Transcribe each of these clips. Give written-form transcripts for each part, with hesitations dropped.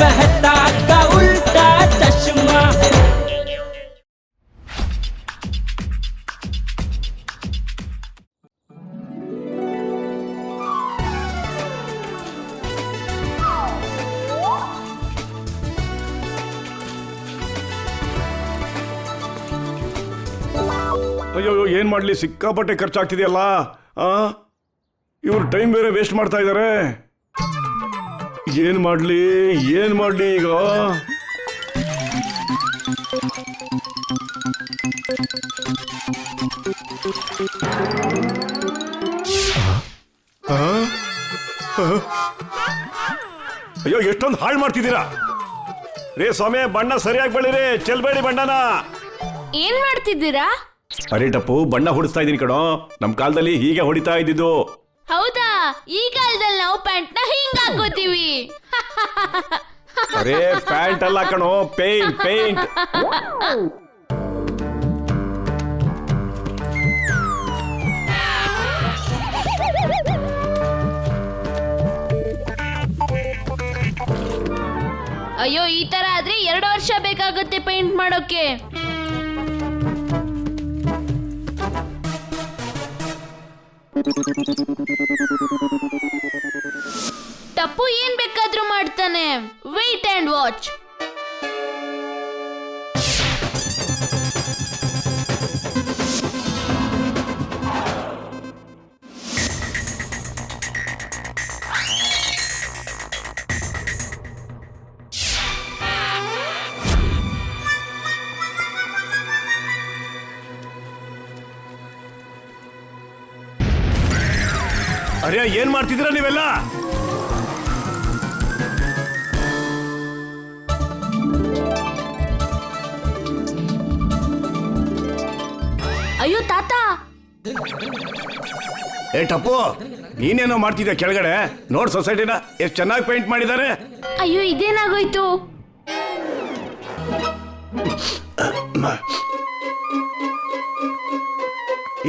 मेहता का उल्टा चश्मा। ಅಯ್ಯೋ ಏನ್ ಮಾಡ್ಲಿ, ಸಿಕ್ಕಾಪಟ್ಟೆ ಖರ್ಚಾಗ್ತಿದೆಯಲ್ಲ. ಇವ್ರು ಟೈಮ್ ಬೇರೆ ವೇಸ್ಟ್ ಮಾಡ್ತಾ ಇದ್ದಾರೆ. ಏನ್ ಮಾಡ್ಲಿ ಈಗ? ಅಯ್ಯೋ ಎಷ್ಟೊಂದು ಹಾಳು ಮಾಡ್ತಿದ್ದೀರಾ ರೇ ಸ್ವಾಮಿ. ಬಣ್ಣ ಸರಿಯಾಗಿ ಬಳಿರಿ, ಚೆಲ್ಬೇಡಿ ಬಣ್ಣನ. ಏನ್ ಮಾಡ್ತಿದ್ದೀರಾ? ಅರೆ ಟಪ್ಪು, ಬಣ್ಣ ಹೊಡಿಸ್ತಾ ಇದೀನಿ ಕಣೋ. ನಮ್ ಕಾಲದಲ್ಲಿ ಹೀಗೆ ಹೊಡಿತಾ ಇದ್ದಿದ್ದು. ಹೌದಾ? ಈ ಕಾಲದಲ್ಲಿ ನಾವು ಪ್ಯಾಂಟ್ ನ ಹಿಂಗ್ ಹಾಕೋತೀವಿ. ಅರೆ ಪ್ಯಾಂಟ್ ಅಲ್ಲ ಕಣೋ, ಪೇಂಟ್. ಅಯ್ಯೋ, ಈ ತರ ಆದ್ರೆ 2 ವರ್ಷ ಬೇಕಾಗುತ್ತೆ ಪೇಂಟ್ ಮಾಡೋಕೆ. ಟಪ್ಪು ಏನ್ ಬೇಕಾದ್ರೂ ಮಾಡ್ತಾನೆ. Wait and watch. ಅರೆ ಏನ್ ಮಾಡ್ತಿದ್ದೀರಾ ನೀವೆಲ್ಲ? ಅಯ್ಯೋ ತಾತ. ಏ ಟಪ್ಪು, ನೀನೇನೋ ಮಾಡ್ತಿದ್ಯಾ ಕೆಳಗಡೆ? ನೋಡ್ ಸೊಸೈಟಿನ ಎಷ್ಟು ಚೆನ್ನಾಗಿ ಪೇಂಟ್ ಮಾಡಿದ್ದಾರೆ. ಅಯ್ಯೋ, ಇದೇನಾಗೋಯ್ತು?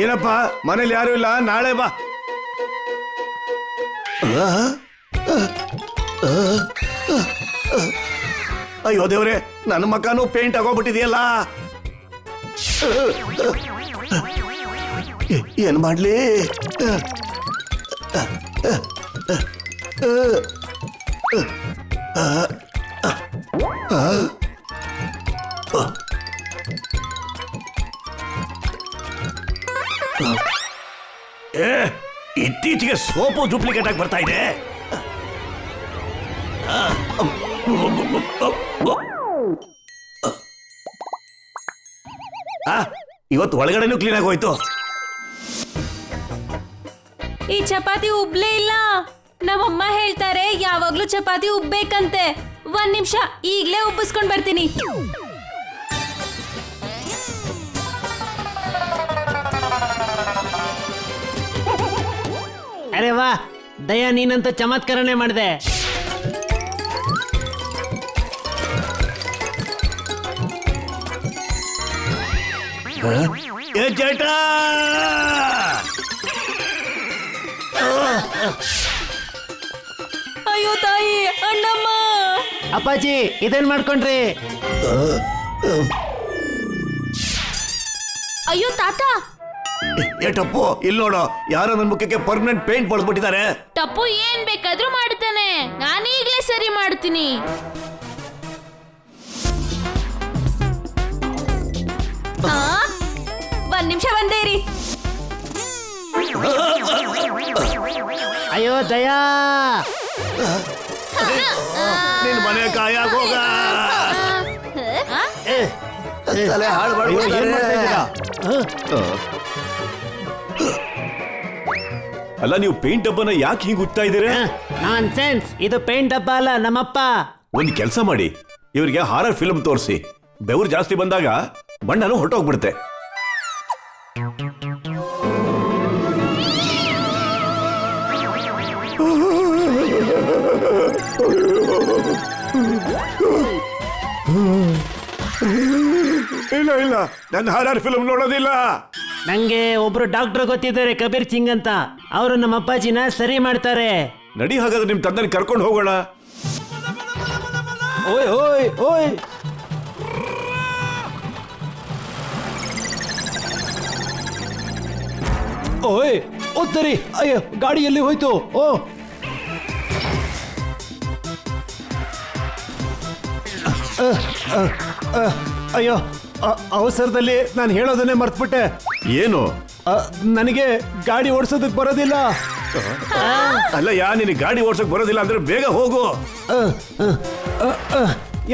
ಏನಪ್ಪ ಮನೇಲಿ ಯಾರು ಇಲ್ಲ, ನಾಳೆ ಬಾ. ಅಯ್ಯೋ ದೇವ್ರೆ, ನನ್ನ ಮಕ್ಕನೂ ಪೇಂಟ್ ಆಗೋಗ್ಬಿಟ್ಟಿದೆಯಲ್ಲ. ಏನ್ ಮಾಡ್ಲಿ? ಇತ್ತೀಚೆಗೆ ಸೋಪು ಡೂಪ್ಲಿಕೇಟ್ ಆಗಿ ಬರ್ತಾ ಇದೆ. ಇವತ್ತು ಒಳಗಡೆನೂ ಕ್ಲೀನ್ ಆಗಿ ಹೋಯ್ತು. ಈ ಚಪಾತಿ ಉಬ್ಲೇ ಇಲ್ಲ. ನಮ್ಮಮ್ಮ ಹೇಳ್ತಾರೆ ಯಾವಾಗ್ಲೂ ಚಪಾತಿ ಉಬ್ಬೇಕಂತೆ. 1 ನಿಮಿಷ, ಈಗ್ಲೇ ಉಬ್ಬಿಸ್ಕೊಂಡ್ ಬರ್ತೀನಿ. ಅರೆ ವಾ ದಯಾ, ನೀನಂತ ಚಮತ್ಕಾರನೇ ಮಾಡಿದೆ. ಅಯ್ಯೋ ತಾಯಿ, ಅಣ್ಣಮ್ಮ. ಅಪ್ಪಾಜಿ ಇದೇನ್ ಮಾಡ್ಕೊಂಡ್ರಿ? ಅಯ್ಯೋ ತಾತ. ಏ ಟಪ್ಪು, ಇಲ್ಲಿ ನೋಡು, ಯಾರೋ ನನ್ನ ಮುಖಕ್ಕೆ ಪರ್ಮನೆಂಟ್ ಪೇಂಟ್ ಬಳಸ್ಬಿಟ್ಟಿದ್ದಾರೆ. ಟಪ್ಪು ಏನ್ ಬೇಕಾದ್ರೂ ಮಾಡ್ತಾನೆ. ನಾನು ಈಗ್ಲೇ ಸರಿ ಮಾಡ್ತೀನಿ. ಒಂದ್ ನಿಮಿಷ ಬಂದೇ ಇರಿ. ಅಯ್ಯೋ ದಯಾ, ನಿನ್ ಮನೆ ಕಾಯಾಗೋಗ. ತಲೆ ಹಾಳು ಅಲ್ಲ, ನೀವು ಪೇಂಟ್ ಡಬ್ಬನ ಯಾಕೆ ಹೀಗೆ ಉತ್ತಾ ಇದ್ದೀರಾ? ನಾನ್ ಸೆನ್ಸ್, ಇದು ಪೇಂಟ್ ಡಬ್ಬ ಅಲ್ಲ, ನಮ್ಮಪ್ಪ. ಒಂದು ಕೆಲಸ ಮಾಡಿ, ಇವರಿಗೆ ಹಾರರ್ ಫಿಲ್ಮ್ ತೋರಿಸಿ. ಬೆವರು ಜಾಸ್ತಿ ಬಂದಾಗ ಬಣ್ಣನೂ ಹೊರಟೋಗ್ಬಿಡುತ್ತೆ. ಇಲ್ಲ ಇಲ್ಲ, ನನ್ನ ಹಾರರ್ ಫಿಲ್ಮ್ ನೋಡೋದಿಲ್ಲ. ನಂಗೆ ಒಬ್ರು ಡಾಕ್ಟರ್ ಗೊತ್ತಿದ್ದಾರೆ, ಕಬೀರ್ ಸಿಂಗ್ ಅಂತ. ಅವರು ನಮ್ಮ ಅಪ್ಪಾಜಿನ ಸರಿ ಮಾಡ್ತಾರೆ. ನಡಿ, ಹಾಗಾದ್ರೆ ನಿಮ್ ತಂದೆನ ಕರ್ಕೊಂಡು ಹೋಗೋಣ. ಓಯ್ ಓಯ್ ಓಯ್ ಓಯ್ ಓದ್ತರಿ ಅಯ್ಯೋ ಗಾಡಿ ಎಲ್ಲಿ ಹೋಯ್ತು ಓ ಅಯ್ಯೋ ಅವಸರದಲ್ಲಿ ನಾನು ಹೇಳೋದನ್ನೇ ಮರ್ತ್ಬಿಟ್ಟೆ ಏನು ನನಗೆ ಗಾಡಿ ಓಡಿಸೋದಕ್ಕೆ ಬರೋದಿಲ್ಲ ಅಲ್ಲ ನಿನಗೆ ಗಾಡಿ ಓಡ್ಸಕ್ ಬರೋದಿಲ್ಲ ಅಂದ್ರೆ ಬೇಗ ಹೋಗು.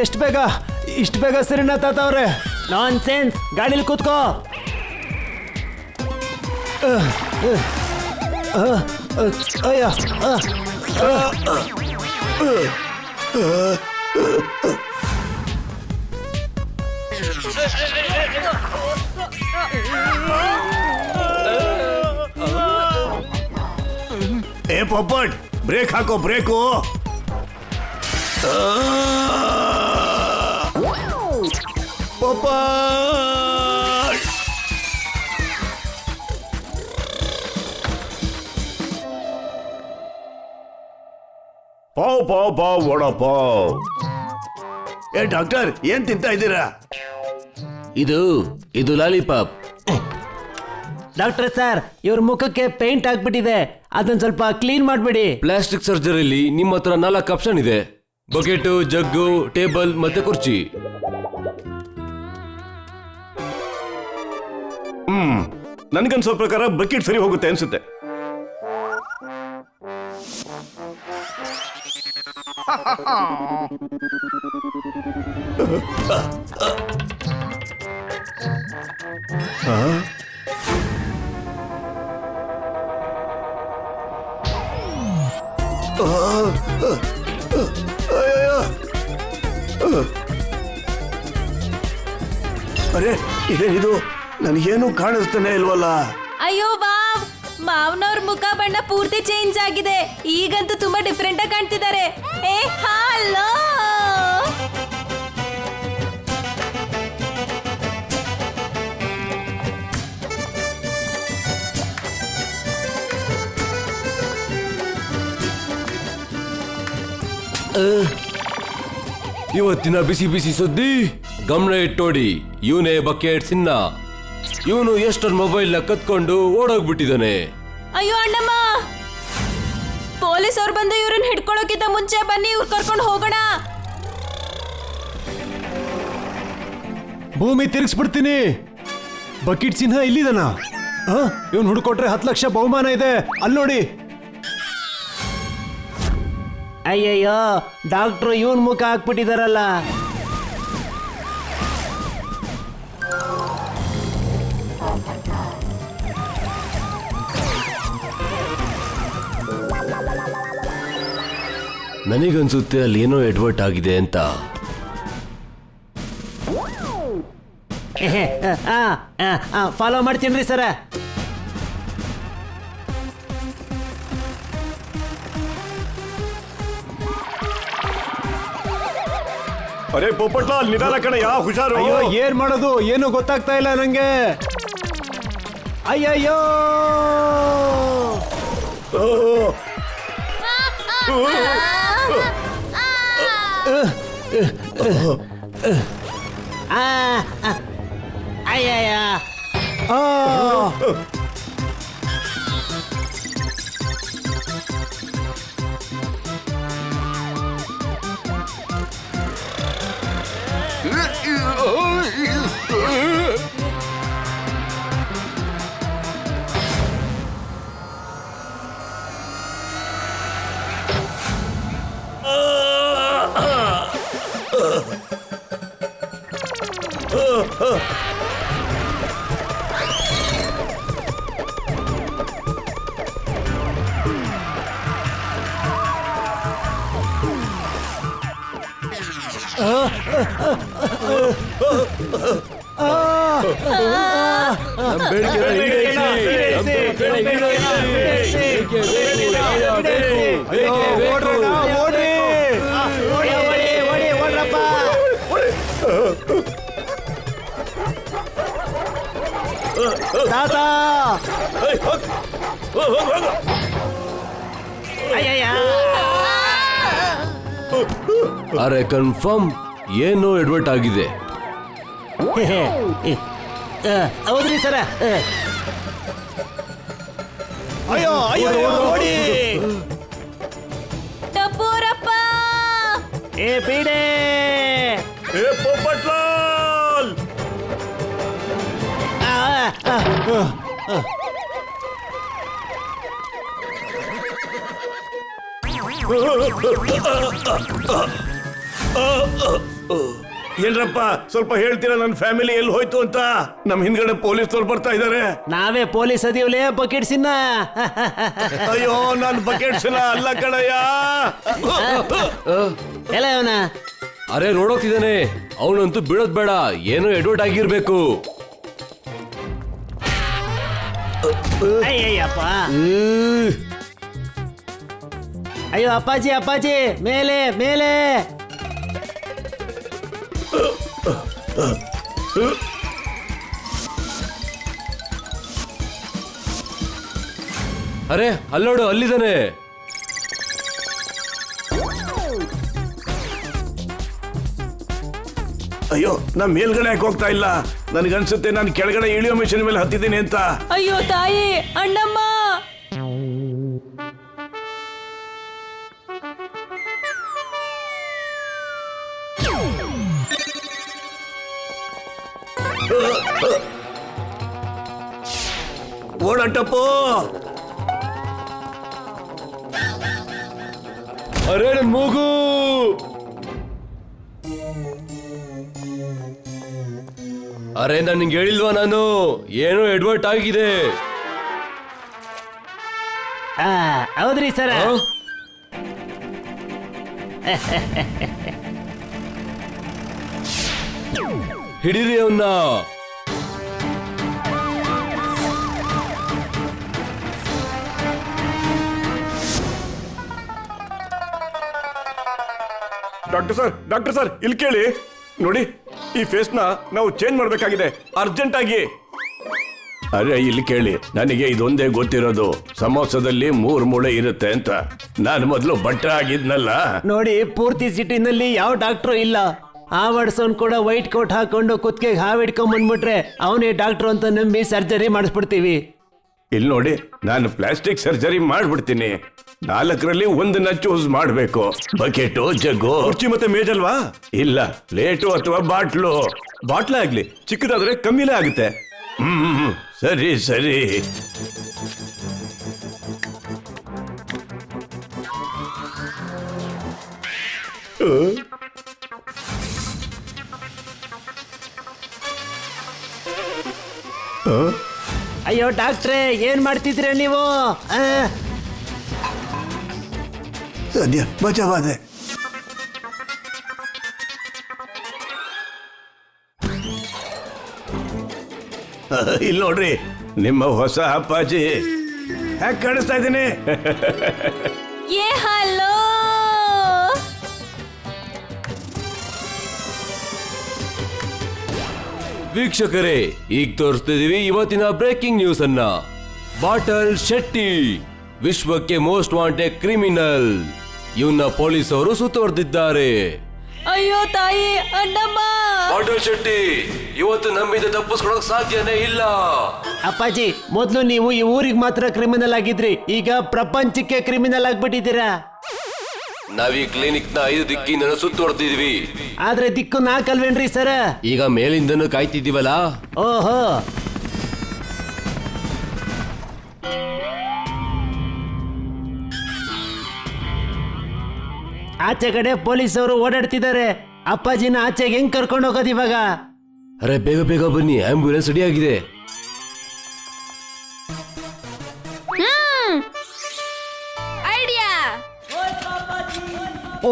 ಎಷ್ಟು ಬೇಗ ಇಷ್ಟು ಬೇಗ ಸರಿನಾ ತಾತ ಅವ್ರೆ ನಾನ್ ಸೆನ್ಸ್ ಗಾಡಿಲಿ ಕೂತ್ಕೋ ಅಯ್ಯ ಏ ಪೊಪ್ಪಟ್ ಬ್ರೇಕ್ ಹಾಕೋ ಬ್ರೇಕು. ಪೊಪ್ಪಟ್ ಪಾವ್ ಪಾವ್ ಪಾವ್ ವಡ ಪಾವ್. ಏ ಡಾಕ್ಟರ್ ಏನ್ ತಿಂತ ಇದ್ದೀರಾ? ಇದು ಲಾಲಿಪಾಪ್. ಡಾಕ್ಟರ್ ಸರ್ ಇವ್ರ ಮುಖಕ್ಕೆ ಪೇಂಟ್ ಆಗ್ಬಿಟ್ಟಿದೆ, ಅದನ್ನ ಸ್ವಲ್ಪ ಕ್ಲೀನ್ ಮಾಡ್ಬಿಡಿ. ಪ್ಲಾಸ್ಟಿಕ್ ಸರ್ಜರಿಲಿ ನಿಮ್ಮ ಹತ್ರ 4 ಆಪ್ಷನ್ ಇದೆ: ಬಕೆಟ್, ಜಗ್ಗು, ಟೇಬಲ್ ಮತ್ತೆ ಕುರ್ಚಿ. ನನ್ಗನ್ಸೋ ಪ್ರಕಾರ ಬಕೆಟ್ ಸರಿ ಹೋಗುತ್ತೆ ಅನ್ಸುತ್ತೆ. ಅರೆ ಇದೇನಿದು, ನನಗೇನು ಕಾಣಿಸ್ತಾನೆ ಇಲ್ವಲ್ಲ. ಅಯ್ಯೋ ವಾವ್, ಮಾವನವ್ರ ಮುಖ ಬಣ್ಣ ಪೂರ್ತಿ ಚೇಂಜ್ ಆಗಿದೆ. ಈಗಂತೂ ತುಂಬಾ ಡಿಫ್ರೆಂಟ್ ಆಗಿ ಕಾಣ್ತಿದ್ದಾರೆ. ಏ ಹಲೋ, ಇವತ್ತಿನ ಬಿಸಿ ಬಿಸಿ ಸುದ್ದಿ ಗಮನ ಇಟ್ಟೋಡಿ. ಇವನೇ ಬಕೆಟ್ ಸಿನ್ನ. ಇವನು ಎಷ್ಟೊಂದು ಮೊಬೈಲ್ ನ ಕತ್ಕೊಂಡು ಓಡೋಗ್ಬಿಟ್ಟಿದ್ದಾನೆ. ಅಯ್ಯೋ ಅಣ್ಣಮ್ಮ, ಪೊಲೀಸ್ ಅವ್ರು ಬಂದು ಇವ್ರನ್ನ ಹಿಡ್ಕೊಳ್ಳೋಕ್ಕಿಂತ ಮುಂಚೆ ಬನ್ನಿ, ಇವ್ರು ಕರ್ಕೊಂಡು ಹೋಗೋಣ. ಭೂಮಿ ತಿರ್ಗಿಸ್ಬಿಡ್ತೀನಿ. ಬಕೆಟ್ ಸಿನ್ಹ ಇಲ್ಲಿದನ. ಇವನ್ ಹುಡ್ಕೊಟ್ರೆ 10 ಲಕ್ಷ ಬಹುಮಾನ ಇದೆ, ಅಲ್ಲಿ ನೋಡಿ. ಅಯ್ಯಯ್ಯೋ, ಡಾಕ್ಟ್ರು ಇವನ್ ಮುಖ ಹಾಕ್ಬಿಟ್ಟಿದಾರಲ್ಲ. ನನಗನ್ಸುತ್ತೆ ಅಲ್ಲಿ ಏನೋ ಎಡ್ವರ್ಟ್ ಆಗಿದೆ ಅಂತ. ಫಾಲೋ ಮಾಡ್ತೀನ್ರಿ ಸರ. ಅರೆ ಪೊಪ್ಪಟ್ಲ ನಿಧಾನ ಕಣಯ್ಯ, ಹುಷಾರು. ಅಯ್ಯೋ ಏನ್ ಮಾಡೋದು ಏನು ಗೊತ್ತಾಗ್ತಾ ಇಲ್ಲ ನಂಗೆ. ಅಯ್ಯಯ್ಯೋ, ಅಯ್ಯಯ್ಯ, ತಾತ, ಅರೆ ಕನ್ಫರ್ಮ್ ಏನೋ ಎಡ್ವರ್ಟ್ ಆಗಿದೆ. ಹೌದ್ರಿ ಸರ. ಅಯ್ಯೋ ಅಯ್ಯೋ ನೋಡಿ ಟಪೂರಪ್ಪ ಏ ಪೀಡೆ. ಏ ಪೋಪಟ್ಲಾಲ್ ಏನ್ರಪ್ಪ ಸ್ವಲ್ಪ ಹೇಳ್ತೀರಾ ನನ್ನ ಫ್ಯಾಮಿಲಿ ಎಲ್ಲಿ ಹೋಯ್ತು ಅಂತ? ನಮ್ ಹಿಂದ್ಗಡೆ ಪೊಲೀಸ್ನವ್ರು ಬರ್ತಾ ಇದಾರೆ. ನಾವೇ ಪೊಲೀಸ್ ಅದೀವ್ಲೇ ಬಕೆಟ್ ಸಿನ್ನ. ಅಯ್ಯೋ ನಾನು ಬಕೆಟ್ಸ್ ಅಲ್ಲ ಕಣಯ್ಯ. ಎಲ್ಲ ಅವನ ಅರೆ ನೋಡೋತಿದ್ದಾನೆ, ಅವನಂತೂ ಬಿಡೋದ್ ಬೇಡ, ಏನೋ ಎಡ್ವರ್ಟ್ ಆಗಿರ್ಬೇಕು. ಅಯ್ಯಯ್ಯಪ್ಪ. ಅಯ್ಯೋ ಅಪ್ಪಾಜಿ ಅಪ್ಪಾಜಿ ಮೇಲೆ ಮೇಲೆ. ಅರೆ ಅಲ್ಲೋಡು, ಅಲ್ಲಿದ್ದಾನೆ. ಅಯ್ಯೋ ನಾ ಮೇಲ್ಗಡೆ ಯಾಕೆ ಹೋಗ್ತಾ ಇಲ್ಲ? ನನ್ಗನ್ಸುತ್ತೆ ನಾನು ಕೆಳಗಡೆ ಇಳಿಯೋ ಮಿಷನ್ ಮೇಲೆ ಹತ್ತಿದ್ದೀನಿ ಅಂತ. ಅಯ್ಯೋ ತಾಯಿ, ಅಣ್ಣಮ್ಮ. ಓಡಾಟಪ್ಪೋ. ಅರೆ ನನ್ ಮೂಗು. ಅರೆ ನಾನು ನಿಂಗೆ ಹೇಳಿಲ್ವಾ ನಾನು, ಏನೋ ಎಡ್ವರ್ಟ್ ಆಗಿದೆ. ಹೌದ್ರಿ ಸರ. ಆ? ಹಿಡೀರಿ ಅವನ್ನ. ಡಾಕ್ಟರ್ ಸರ್ ಇಲ್ಲಿ ಕೇಳಿ ನೋಡಿ, ಈ ಫೇಸ್ ನ ನಾವು ಚೇಂಜ್ ಮಾಡ್ಬೇಕಾಗಿದೆ ಅರ್ಜೆಂಟ್ ಆಗಿ. ಅರೆ ಇಲ್ಲಿ ಕೇಳಿ, ನನಗೆ ಇದೊಂದೇ ಗೊತ್ತಿರೋದು, ಸಮೋಸದಲ್ಲಿ 3 ಮೂಳೆ ಇರುತ್ತೆ ಅಂತ. ನಾನು ಮೊದಲು ಬಟ್ಟೆ ಆಗಿದ್ನಲ್ಲ. ನೋಡಿ ಪೂರ್ತಿ ಸಿಟಿನಲ್ಲಿ ಯಾವ ಡಾಕ್ಟ್ರು ಇಲ್ಲ. ಆ ವಡ್ಸೋನ್ ಕೂಡ ವೈಟ್ ಕೋಟ್ ಹಾಕೊಂಡು ಕುತ್ತಿಗೆಗೆ ಹಾವು ಹಿಡ್ಕೊಂಡ್ ಬಂದ್ಬಿಟ್ರೆ ಅವನೇ ಡಾಕ್ಟ್ರು ಅಂತ ನಂಬಿ ಸರ್ಜರಿ ಮಾಡಿಸ್ಬಿಡ್ತೀವಿ. ಇಲ್ಲಿ ನೋಡಿ, ನಾನು ಪ್ಲಾಸ್ಟಿಕ್ ಸರ್ಜರಿ ಮಾಡ್ಬಿಡ್ತೀನಿ. 4ರಲ್ಲಿ 1 ಚೂಸ್ ಮಾಡ್ಬೇಕು. ಬಕೆಟು, ಜಗ್ಗು, ಕುರ್ಚಿ ಮತ್ತೆ ಮೇಜಲ್ವಾ? ಇಲ್ಲ, ಪ್ಲೇಟು ಅಥವಾ ಬಾಟ್ಲು. ಬಾಟ್ಲೇ ಆಗ್ಲಿ, ಚಿಕ್ಕದಾದ್ರೆ ಕಮ್ಮಿಲೇ ಆಗುತ್ತೆ. ಸರಿ ಸರಿ. ಅಯ್ಯೋ ಡಾಕ್ಟ್ರೇ, ಏನ್ ಮಾಡ್ತಿದ್ರ ನೀವು? ಸದ್ಯ ಬಚಾವಾದೆ. ಇಲ್ಲಿ ನೋಡ್ರಿ, ನಿಮ್ಮ ಹೊಸ ಅಪ್ಪಾಜಿ ಹ್ಯಾಕ್ ಕಾಣಿಸ್ತಾ ಇದ್ದೀನಿ. ಏ ಹಲೋ. ವೀಕ್ಷಕರೇ, ಈಗ ತೋರಿಸ್ತಿದೀವಿ ಇವತ್ತಿನ ಬ್ರೇಕಿಂಗ್ ನ್ಯೂಸ್ ಅನ್ನ. ಬಾಟಲ್ ಶೆಟ್ಟಿ ವಿಶ್ವಕ್ಕೆ ಮೋಸ್ಟ್ ವಾಂಟೆಡ್ ಕ್ರಿಮಿನಲ್. ಇವನ್ನ ಪೊಲೀಸ್ ಅವರು ಸುತ್ತುವರೆದಿದ್ದಾರೆ. ಅಯ್ಯೋ ತಾಯಿ, ಅಣ್ಣಮ್ಮ. ಬಾಟಲ್ ಶೆಟ್ಟಿ ಇವತ್ತು ನಮ್ಮಿಂದ ತಪ್ಪಿಸ್ಕೊಳಕ್ ಸಾಧ್ಯನೇ ಇಲ್ಲ. ಅಪ್ಪಾಜಿ, ಮೊದ್ಲು ನೀವು ಈ ಊರಿಗೆ ಮಾತ್ರ ಕ್ರಿಮಿನಲ್ ಆಗಿದ್ರಿ, ಈಗ ಪ್ರಪಂಚಕ್ಕೆ ಕ್ರಿಮಿನಲ್ ಆಗ್ಬಿಟ್ಟಿದ್ದೀರಾ. ನಾವೀ ಕ್ಲಿನಿಕ್ ನ 5 ದಿಕ್ಕಿಂದ ಸುತ್ತುವರೆದಿದ್ವಿ. ಆದ್ರೆ ದಿಕ್ಕು 4 ಅಲ್ವೇನ್ರಿ ಸರ್? ಈಗ ಮೇಲಿಂದನೂ ಕಾಯ್ತಿದ್ದೀವಲ್ಲ. ಓಹೋ. ಆಚೆ ಕಡೆ ಪೊಲೀಸ್ ಅವರು ಓಡಾಡ್ತಿದ್ದಾರೆ. ಅಪ್ಪಾಜಿನ ಆಚೆಗೆ ಹೆಂಗ್ ಕರ್ಕೊಂಡು ಹೋಗೋದು ಇವಾಗ? ಅರೆ ಬೇಗ ಬೇಗ ಬನ್ನಿ, ಆಂಬ್ಯುಲೆನ್ಸ್ ರೆಡಿ ಆಗಿದೆ. ಐಡಿಯಾ.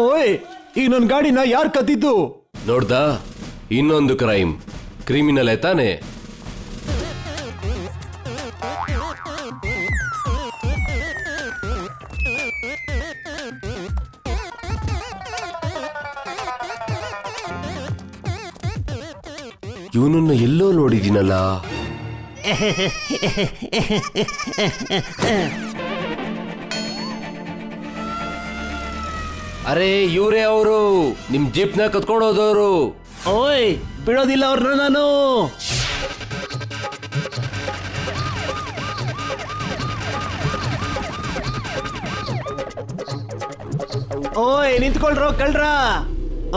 ಓಯ್, ಈಗ ನನ್ನ ಗಾಡಿನ ಯಾರು ಕದ್ದಿದ್ದು? ನೋಡ್ದಾ, ಇನ್ನೊಂದು ಕ್ರೈಮ್. ಕ್ರಿಮಿನಲ್ ತಾನೆ. ಇವನನ್ನ ಎಲ್ಲೋ ನೋಡಿದ್ದೀನಲ್ಲ. ಅರೆ ಇವರೇ ಅವರು ನಿಮ್ ಜೀಪ್ನ ಕತ್ಕೊಂಡು ಹೋದವರು. ಓಯ್ ಬಿಡೋದಿಲ್ಲ ಅವ್ರನ್ನ ನಾನು. ಓಯ್ ನಿಂತ್ಕೊಳ್ರೋ ಕಳ್ರ.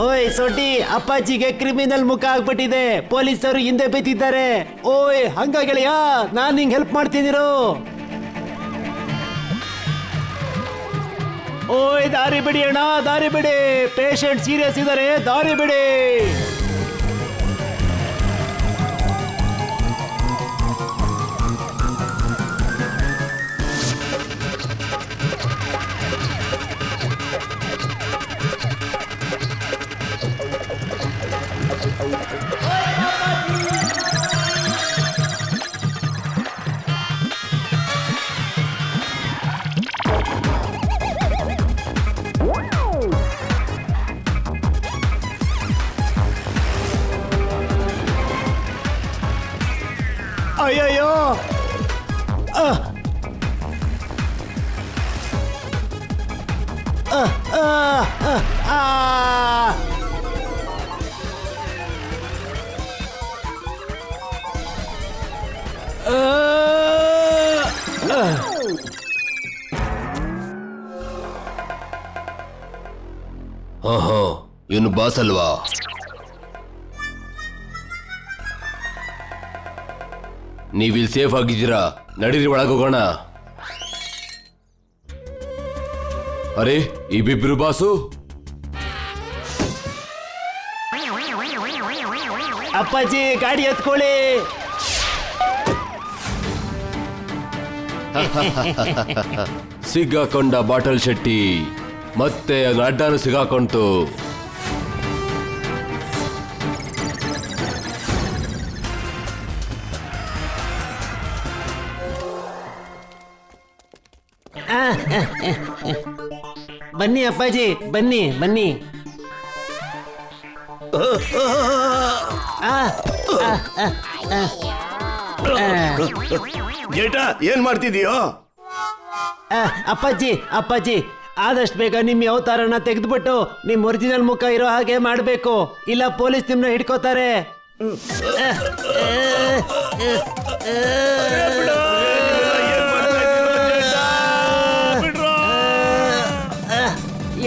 ಓಯ್ ಸೊಡ್ಡಿ, ಅಪ್ಪಾಜಿಗೆ ಕ್ರಿಮಿನಲ್ ಮುಖ ಆಗ್ಬಿಟ್ಟಿದೆ, ಪೊಲೀಸರು ಹಿಂದೆ ಬಿದ್ದಿದ್ದಾರೆ. ಓಯ್ ಹಂಗ ಗೆಳೆಯ, ನಾನ್ ನಿಂಗೆ ಹೆಲ್ಪ್ ಮಾಡ್ತೀನಿರೋ. ಓಯ್ ದಾರಿ ಬಿಡಿ ಅಣ್ಣ, ದಾರಿ ಬಿಡಿ, ಪೇಷಂಟ್ ಸೀರಿಯಸ್ ಇದ್ದಾರೆ, ದಾರಿ ಬಿಡಿ. ಅಯ್ಯಯ್ಯೋ, ಇವನು ಬಾಸ್ ಅಲ್ವಾ? ನೀವಿಲ್ಲಿ ಸೇಫ್ ಆಗಿದ್ದೀರಾ, ನಡೀರಿ ಒಳಗೋಗೋಣ. ಅರೆ ಇಬ್ಬಿಬ್ರು ಬಾಸು. ಅಪ್ಪಾಜಿ ಗಾಡಿ ಎತ್ಕೊಳ್ಳಿ. ಸಿಗಾಕೊಂಡ ಬಾಟಲ್ ಶೆಟ್ಟಿ, ಮತ್ತೆ ಅಡ್ಡಾನು ಸಿಗಾಕೊಂತು. ಬನ್ನಿ ಅಪ್ಪಾಜಿ, ಬನ್ನಿ ಬನ್ನಿ. ಜೇಟ ಏನ್ ಮಾಡ್ತಿದೀಯೋ? ಅಪ್ಪಾಜಿ ಅಪ್ಪಾಜಿ, ಆದಷ್ಟು ಬೇಗ ನಿಮ್ಮ ಅವತಾರನ ತೆಗೆದ್ಬಿಟ್ಟು ನಿಮ್ ಒರಿಜಿನಲ್ ಮುಖ ಇರೋ ಹಾಗೆ ಮಾಡ್ಬೇಕು, ಇಲ್ಲ ಪೊಲೀಸ್ ನಿಮ್ನ ಹಿಡ್ಕೋತಾರೆ.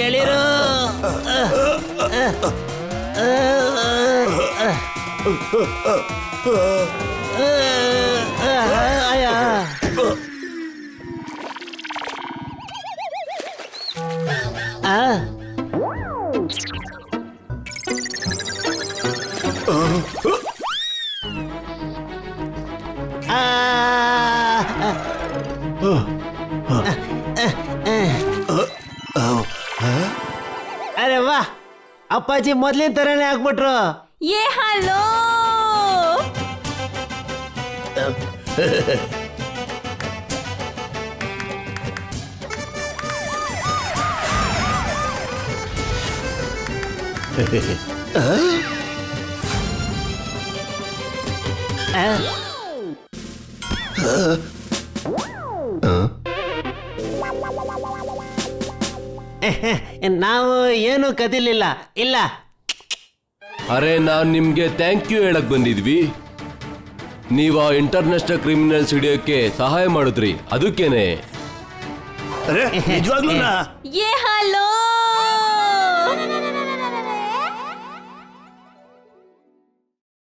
ಎಳಿರು. ಅರೆ ವಾ, ಅಪ್ಪಾಜಿ ಮೊದ್ಲಿನ ತರನೇ ಆಗ್ಬಿಟ್ರು. ಏ ಹಲೋ, ನಾವು ಏನು ಕದಿಲಿಲ್ಲ, ಇಲ್ಲ. ಅರೆ ನಾನ್ ನಿಮ್ಗೆ ಥ್ಯಾಂಕ್ ಯು ಹೇಳಕ್ ಬಂದಿದ್ವಿ. ನೀವ ಇಂಟರ್ನ್ಯಾಷನಲ್ ಕ್ರಿಮಿನಲ್ಸ್ ಹಿಡಿಯೋಕೆ ಸಹಾಯ ಮಾಡಿದ್ರಿ, ಅದಕ್ಕೇನೆ. ಅರೆ ನಿಜವಾಗ್ಲೂ ಏ ಹಲೋ.